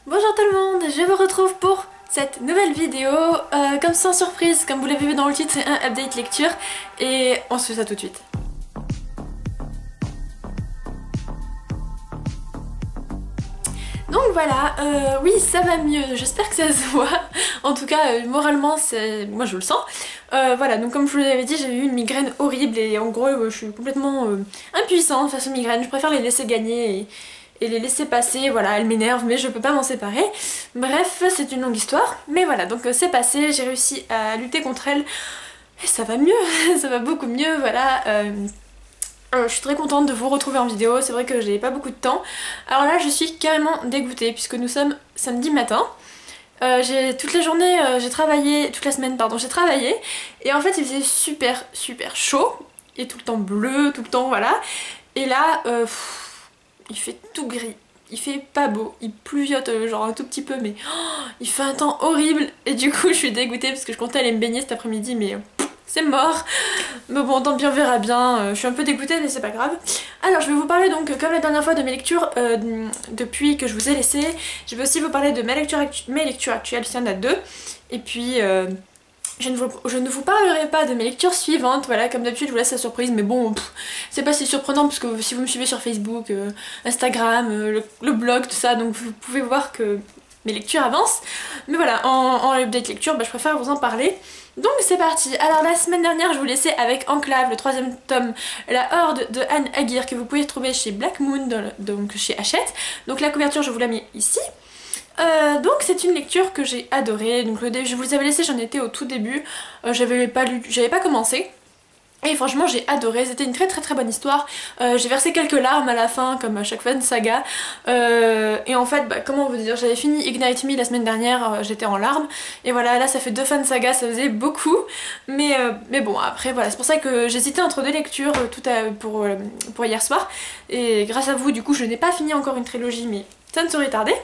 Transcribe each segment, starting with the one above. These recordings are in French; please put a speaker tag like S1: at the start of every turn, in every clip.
S1: Bonjour tout le monde, je vous retrouve pour cette nouvelle vidéo, comme sans surprise, comme vous l'avez vu dans le titre, c'est un update lecture et on se fait ça tout de suite. Donc voilà, oui ça va mieux, j'espère que ça se voit, en tout cas moralement moi je le sens. Voilà, donc comme je vous l'avais dit, j'ai eu une migraine horrible et en gros je suis complètement impuissante face aux migraines, je préfère les laisser gagner et les laisser passer, voilà, elles m'énervent mais je peux pas m'en séparer. Bref, c'est une longue histoire, mais voilà, donc c'est passé, j'ai réussi à lutter contre elles et ça va mieux, ça va beaucoup mieux, voilà. Je suis très contente de vous retrouver en vidéo, c'est vrai que j'ai pas beaucoup de temps. Alors là je suis carrément dégoûtée puisque nous sommes samedi matin. Toute la journée, j'ai travaillé, toute la semaine pardon, j'ai travaillé et en fait il faisait super chaud et tout le temps bleu, tout le temps voilà. Et là, il fait tout gris, il fait pas beau, il pluviote genre un tout petit peu mais il fait un temps horrible et du coup je suis dégoûtée parce que je comptais aller me baigner cet après-midi mais c'est mort. Mais bon tant pis on verra bien, je suis un peu dégoûtée mais c'est pas grave. Alors je vais vous parler donc comme la dernière fois de mes lectures depuis que je vous ai laissé. Je vais aussi vous parler de mes lectures actuelles, il y en a deux. Et puis je ne vous parlerai pas de mes lectures suivantes, voilà, comme d'habitude je vous laisse la surprise, mais bon, c'est pas si surprenant parce que si vous me suivez sur Facebook, Instagram, le blog, tout ça, donc vous pouvez voir que mes lectures avancent. Mais voilà, en update lecture, je préfère vous en parler. Donc c'est parti. Alors la semaine dernière je vous laissais avec Enclave, le troisième tome, La Horde de Anne Aguirre, que vous pouvez trouver chez Black Moon, donc chez Hachette. Donc la couverture je vous la mets ici. Donc c'est une lecture que j'ai adorée, donc je vous avais laissé, j'en étais au tout début, j'avais pas commencé. Et franchement j'ai adoré, c'était une très bonne histoire, j'ai versé quelques larmes à la fin comme à chaque fin de saga, et en fait comment vous dire, j'avais fini Ignite Me la semaine dernière, j'étais en larmes, et voilà là ça fait deux fins de saga, ça faisait beaucoup, mais bon après voilà, c'est pour ça que j'hésitais entre deux lectures pour hier soir, et grâce à vous du coup je n'ai pas fini encore une trilogie mais ça ne saurait tarder.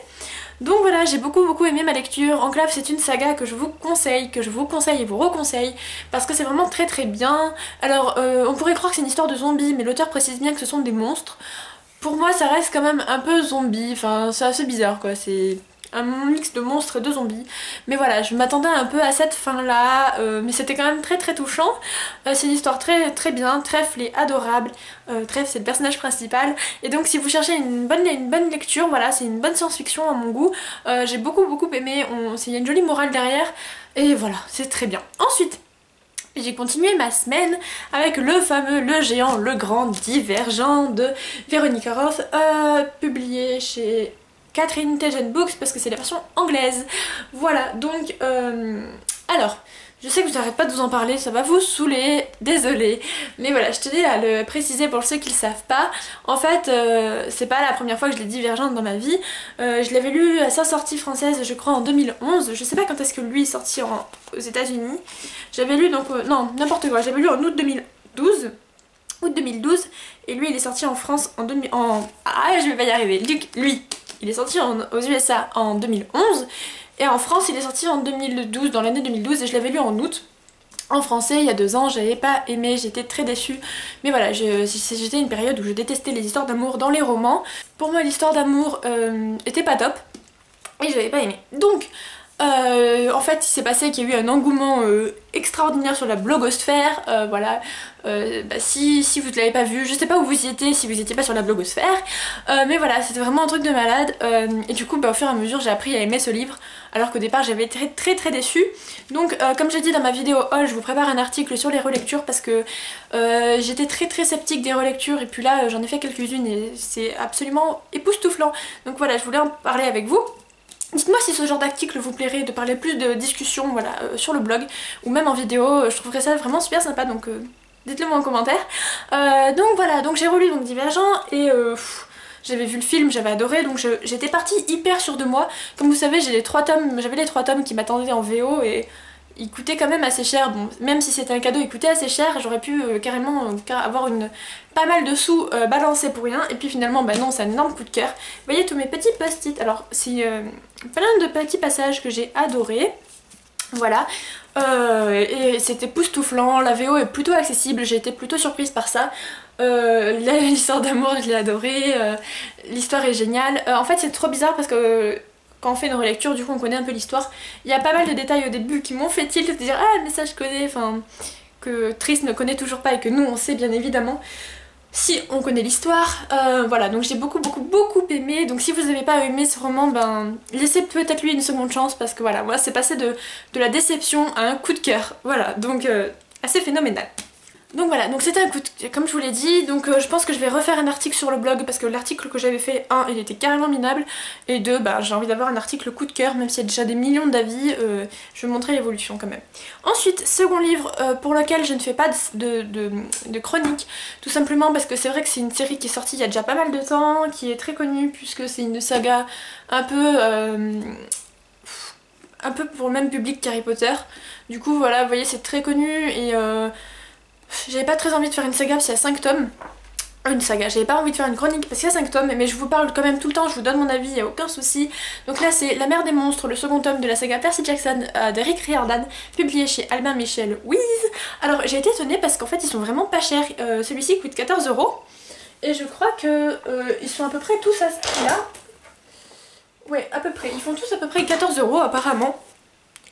S1: Donc voilà, j'ai beaucoup aimé ma lecture. Enclave c'est une saga que je vous conseille et vous reconseille parce que c'est vraiment très bien. Alors on pourrait croire que c'est une histoire de zombies mais l'auteur précise bien que ce sont des monstres. Pour moi ça reste quand même un peu zombie, enfin c'est assez bizarre quoi, c'est un mix de monstres et de zombies. Mais voilà, je m'attendais un peu à cette fin là, mais c'était quand même très touchant. C'est une histoire très bien, Trèfle est adorable, Trèfle c'est le personnage principal. Et donc si vous cherchez une bonne lecture, voilà, c'est une bonne science-fiction à mon goût. J'ai beaucoup aimé, il y a une jolie morale derrière, et voilà, c'est très bien. Ensuite, j'ai continué ma semaine avec le fameux, le géant, le grand Divergent de Veronica Roth, publié chez Catherine Tegen Books parce que c'est la version anglaise. Voilà, donc alors je sais que je n'arrête pas de vous en parler, ça va vous saouler, désolée, mais voilà, je tenais à le préciser pour ceux qui le savent pas. En fait, c'est pas la première fois que je lis Divergente dans ma vie. Je l'avais lu à sa sortie française, je crois en 2011. Je sais pas quand est-ce que lui est sorti aux États-Unis. J'avais lu donc non, n'importe quoi. J'avais lu en août 2012. Et lui il est sorti en France ah je vais pas y arriver. Lui il est sorti aux USA en 2011 et en France il est sorti en 2012, dans l'année 2012, et je l'avais lu en août. En français il y a 2 ans, j'avais pas aimé, j'étais très déçue. Mais voilà, j'étais une période où je détestais les histoires d'amour dans les romans. Pour moi l'histoire d'amour était pas top et j'avais pas aimé. Donc en fait il s'est passé qu'il y a eu un engouement extraordinaire sur la blogosphère, voilà. Si vous ne l'avez pas vu, je sais pas où vous y étiez si vous étiez pas sur la blogosphère, mais voilà, c'était vraiment un truc de malade, et du coup au fur et à mesure j'ai appris à aimer ce livre alors qu'au départ j'avais été très déçue. Donc comme j'ai dit dans ma vidéo haul, je vous prépare un article sur les relectures parce que j'étais très sceptique des relectures et puis là j'en ai fait quelques-unes et c'est absolument époustouflant. Donc voilà, je voulais en parler avec vous. Dites-moi si ce genre d'article vous plairait, de parler plus de discussions voilà, sur le blog ou même en vidéo, je trouverais ça vraiment super sympa, donc dites-le moi en commentaire. Donc voilà, donc j'ai relu donc Divergent et j'avais vu le film, j'avais adoré, donc j'étais partie hyper sûre de moi. Comme vous savez j'avais les 3 tomes qui m'attendaient en VO et il coûtait quand même assez cher. Bon, même si c'était un cadeau, il coûtait assez cher, j'aurais pu carrément avoir pas mal de sous balancés pour rien, et puis finalement bah non, c'est un énorme coup de cœur. Vous voyez tous mes petits post-it, alors c'est plein de petits passages que j'ai adorés, voilà. Et c'était époustouflant, la VO est plutôt accessible, j'ai été plutôt surprise par ça. L'histoire d'amour je l'ai adorée, l'histoire est géniale. En fait c'est trop bizarre parce que quand on fait une relecture, du coup on connaît un peu l'histoire. Il y a pas mal de détails au début qui m'ont fait tilt, de dire ah mais ça je connais, enfin que Triss ne connaît toujours pas et que nous on sait bien évidemment. Si on connaît l'histoire, voilà, donc j'ai beaucoup aimé, donc si vous n'avez pas aimé ce roman, ben laissez peut-être lui une seconde chance parce que voilà, moi c'est passé de la déception à un coup de cœur, voilà, donc assez phénoménal. Donc voilà, donc c'était un coup de... comme je vous l'ai dit, donc je pense que je vais refaire un article sur le blog parce que l'article que j'avais fait, il était carrément minable, et deux, bah j'ai envie d'avoir un article coup de cœur, même s'il y a déjà des millions d'avis, je vais montrer l'évolution quand même. Ensuite, second livre pour lequel je ne fais pas de chronique, tout simplement parce que c'est vrai que c'est une série qui est sortie il y a déjà pas mal de temps, qui est très connue puisque c'est une saga un peu pour le même public qu'Harry Potter. Du coup voilà, vous voyez c'est très connu et j'avais pas très envie de faire une saga parce qu'il y a 5 tomes. Une saga, j'avais pas envie de faire une chronique parce qu'il y a 5 tomes, mais je vous parle quand même tout le temps, je vous donne mon avis, y a aucun souci. Donc là c'est La Mer des Monstres, le second tome de la saga Percy Jackson d'Eric Riordan, publié chez Albin Michel Wyse. Alors j'ai été étonnée parce qu'en fait ils sont vraiment pas chers, celui-ci coûte 14 € et je crois que ils sont à peu près tous à ce prix-là. Ouais, à peu près, ils font tous à peu près 14 € apparemment.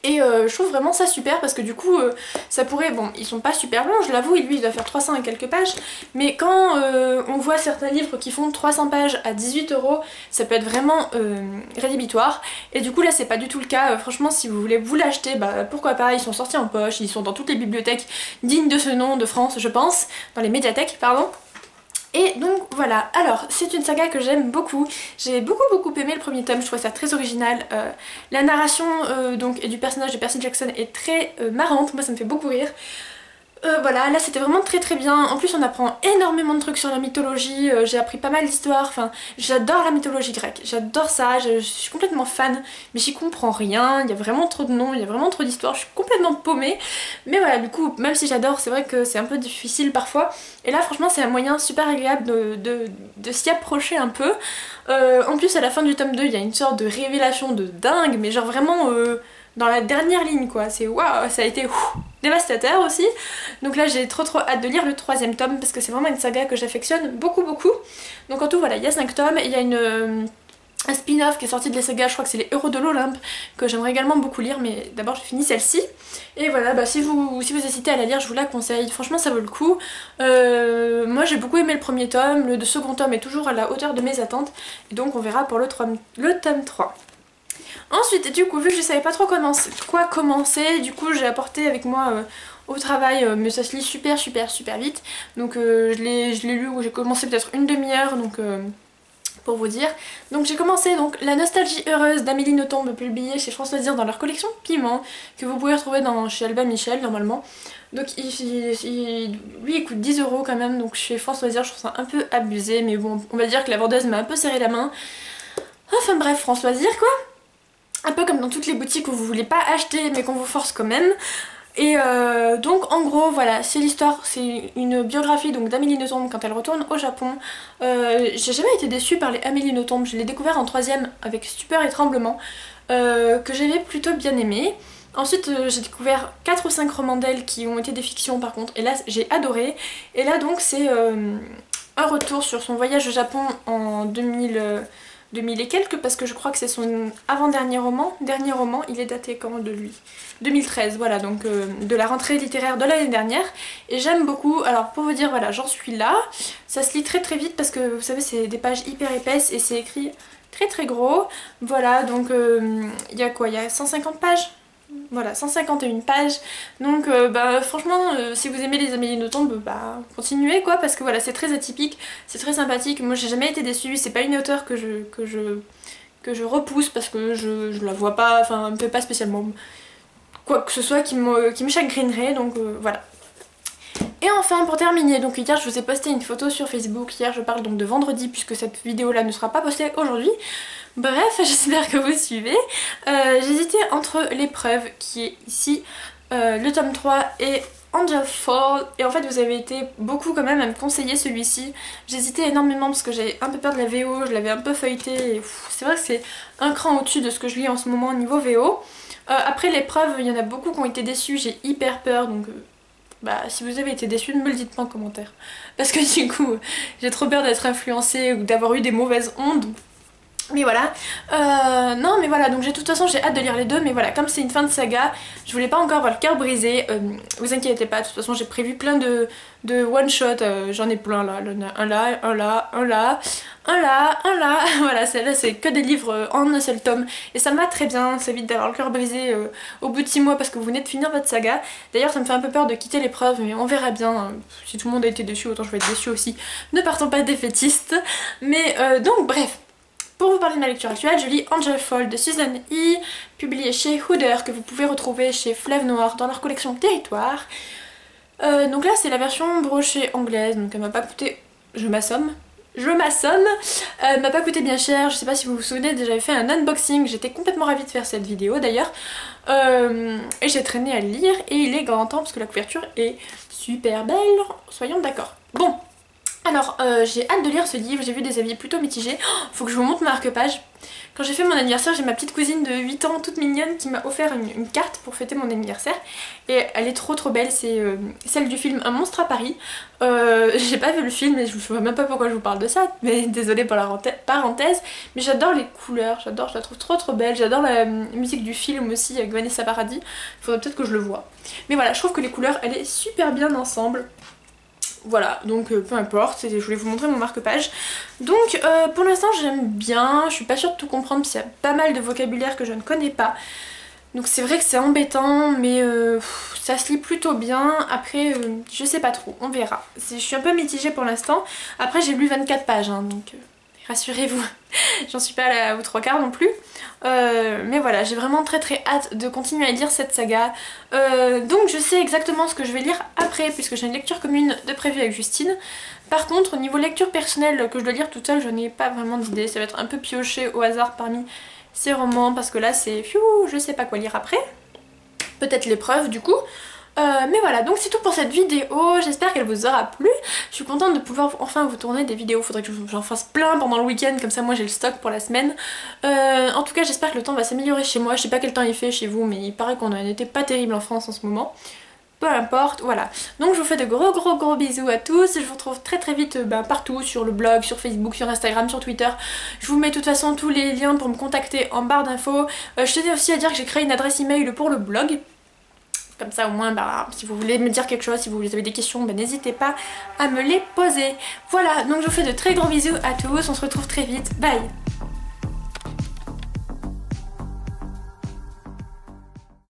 S1: Et je trouve vraiment ça super parce que du coup ça pourrait, bon ils sont pas super longs je l'avoue, lui il doit faire 300 et quelques pages, mais quand on voit certains livres qui font 300 pages à 18 € ça peut être vraiment rédhibitoire, et du coup là c'est pas du tout le cas, franchement si vous voulez vous l'acheter, bah pourquoi pas, ils sont sortis en poche, ils sont dans toutes les bibliothèques dignes de ce nom de France je pense, dans les médiathèques pardon. Et donc voilà, alors c'est une saga que j'aime beaucoup, j'ai beaucoup aimé le premier tome, je trouve ça très original, la narration donc, et du personnage de Percy Jackson est très marrante, moi ça me fait beaucoup rire. Voilà, là c'était vraiment très bien, en plus on apprend énormément de trucs sur la mythologie, j'ai appris pas mal d'histoires, enfin j'adore la mythologie grecque, j'adore ça, je suis complètement fan, mais j'y comprends rien, il y a vraiment trop de noms, il y a vraiment trop d'histoires, je suis complètement paumée, mais voilà du coup même si j'adore c'est vrai que c'est un peu difficile parfois, et là franchement c'est un moyen super agréable de s'y approcher un peu. En plus à la fin du tome 2 il y a une sorte de révélation de dingue, mais genre vraiment dans la dernière ligne quoi, c'est waouh, ça a été dévastateur aussi. Donc là j'ai trop hâte de lire le troisième tome parce que c'est vraiment une saga que j'affectionne beaucoup. Donc en tout voilà, il y a 5 tomes et il y a un spin-off qui est sorti de la saga, je crois que c'est les Héros de l'Olympe, que j'aimerais également beaucoup lire, mais d'abord j'ai fini celle-ci. Et voilà, bah si vous hésitez à la lire, je vous la conseille, franchement ça vaut le coup. Moi j'ai beaucoup aimé le premier tome, le second tome est toujours à la hauteur de mes attentes, et donc on verra pour le tome 3. Ensuite, du coup, vu que je savais pas trop quoi commencer, du coup j'ai apporté avec moi au travail, mais ça se lit super vite. Donc je l'ai lu, j'ai commencé peut-être une demi-heure, donc pour vous dire. Donc j'ai commencé donc La Nostalgie heureuse d'Amélie Nothomb, publiée chez France Loisirs dans leur collection Piment, que vous pouvez retrouver chez Albin Michel normalement. Donc lui il coûte 10 € quand même, donc chez France Loisirs je trouve ça un peu abusé, mais bon on va dire que la vendeuse m'a un peu serré la main. Enfin bref, France Loisirs quoi. Un peu comme dans toutes les boutiques où vous voulez pas acheter mais qu'on vous force quand même. Et donc en gros voilà, c'est l'histoire, c'est une biographie donc d'Amélie Nothomb quand elle retourne au Japon. J'ai jamais été déçue par les Amélie Nothomb, je l'ai découvert en troisième avec stupeur et tremblement, que j'avais plutôt bien aimé. Ensuite j'ai découvert 4 ou 5 romans d'elle qui ont été des fictions par contre, et là j'ai adoré. Et là donc c'est un retour sur son voyage au Japon en 2000 et quelques, parce que je crois que c'est son avant-dernier roman. Dernier roman, il est daté quand de lui 2013, voilà, donc de la rentrée littéraire de l'année dernière. Et j'aime beaucoup, alors pour vous dire, voilà, j'en suis là. Ça se lit très vite parce que vous savez, c'est des pages hyper épaisses et c'est écrit très gros. Voilà, donc il y a quoi? Il y a 150 pages? Voilà, 151 pages, donc bah franchement si vous aimez les Amélie Nothomb, bah continuez quoi, parce que voilà c'est très atypique, c'est très sympathique, moi j'ai jamais été déçue, c'est pas une auteure que je repousse parce que je la vois pas, enfin elle me fait pas spécialement quoi que ce soit qui me chagrinerait, donc voilà. Et enfin pour terminer, donc hier je vous ai posté une photo sur Facebook, hier je parle donc de vendredi puisque cette vidéo là ne sera pas postée aujourd'hui. Bref, j'espère que vous suivez. J'hésitais entre L'épreuve qui est ici, le tome 3 et Angel Fall, et en fait vous avez été beaucoup quand même à me conseiller celui-ci. J'hésitais énormément parce que j'avais un peu peur de la VO, je l'avais un peu feuilleté et c'est vrai que c'est un cran au-dessus de ce que je lis en ce moment au niveau VO. Après L'épreuve, il y en a beaucoup qui ont été déçus, j'ai hyper peur, donc bah si vous avez été déçus, ne me le dites pas en commentaire. Parce que du coup, j'ai trop peur d'être influencée ou d'avoir eu des mauvaises ondes. Mais voilà, non mais voilà, donc de toute façon j'ai hâte de lire les deux, mais voilà, comme c'est une fin de saga, je voulais pas encore avoir le cœur brisé, vous inquiétez pas, de toute façon j'ai prévu plein de one shot, j'en ai plein là, un là, un là, un là, un là, un là, voilà, celle-là c'est que des livres en un seul tome, et ça me va très bien, ça évite d'avoir le cœur brisé au bout de 6 mois parce que vous venez de finir votre saga. D'ailleurs ça me fait un peu peur de quitter l'épreuve, mais on verra bien, si tout le monde a été déçu, autant je vais être déçue aussi, ne partons pas défaitistes, mais donc bref. Pour vous parler de ma lecture actuelle, je lis Angel Fall de Susan E, publié chez Hooder, que vous pouvez retrouver chez Fleuve Noir dans leur collection Territoire. Donc là c'est la version brochée anglaise, donc elle m'a pas coûté... Je m'assomme, elle m'a pas coûté bien cher, je sais pas si vous vous souvenez, j'avais fait un unboxing, j'étais complètement ravie de faire cette vidéo d'ailleurs. Et j'ai traîné à le lire et il est grand temps parce que la couverture est super belle, soyons d'accord. Bon. Alors j'ai hâte de lire ce livre, j'ai vu des avis plutôt mitigés. Oh, faut que je vous montre ma marque-page. Quand j'ai fait mon anniversaire, j'ai ma petite cousine de 8 ans toute mignonne qui m'a offert une carte pour fêter mon anniversaire. Et elle est trop belle, c'est celle du film Un monstre à Paris. J'ai pas vu le film et je vois même pas pourquoi je vous parle de ça, mais désolée pour la parenthèse. Mais j'adore les couleurs, je la trouve trop belle. J'adore la musique du film aussi avec Vanessa Paradis. Il faudrait peut-être que je le voie. Mais voilà, je trouve que les couleurs, elles est super bien ensemble. Voilà, donc peu importe, je voulais vous montrer mon marque-page. Donc pour l'instant j'aime bien, je suis pas sûre de tout comprendre parce qu'il y a pas mal de vocabulaire que je ne connais pas. Donc c'est vrai que c'est embêtant, mais ça se lit plutôt bien. Après, je sais pas trop, on verra. Je suis un peu mitigée pour l'instant. Après j'ai lu 24 pages, hein, donc rassurez-vous, j'en suis pas aux 3/4 non plus. Mais voilà, j'ai vraiment très hâte de continuer à lire cette saga. Donc je sais exactement ce que je vais lire après, puisque j'ai une lecture commune de prévue avec Justine. Par contre, au niveau lecture personnelle que je dois lire toute seule, je n'ai pas vraiment d'idée. Ça va être un peu pioché au hasard parmi ces romans, parce que là c'est je sais pas quoi lire après. Peut-être l'épreuve du coup. Mais voilà, donc c'est tout pour cette vidéo, j'espère qu'elle vous aura plu. Je suis contente de pouvoir enfin vous tourner des vidéos, faudrait que j'en fasse plein pendant le week-end, comme ça moi j'ai le stock pour la semaine. En tout cas j'espère que le temps va s'améliorer chez moi, je sais pas quel temps il fait chez vous, mais il paraît qu'on a un été pas terrible en France en ce moment. Peu importe, voilà. Donc je vous fais de gros bisous à tous, je vous retrouve très vite partout, sur le blog, sur Facebook, sur Instagram, sur Twitter. Je vous mets de toute façon tous les liens pour me contacter en barre d'infos. Je tenais aussi à dire que j'ai créé une adresse email pour le blog. Comme ça au moins, si vous voulez me dire quelque chose, si vous avez des questions, n'hésitez pas à me les poser. Voilà, donc je vous fais de très gros bisous à tous, on se retrouve très vite, bye!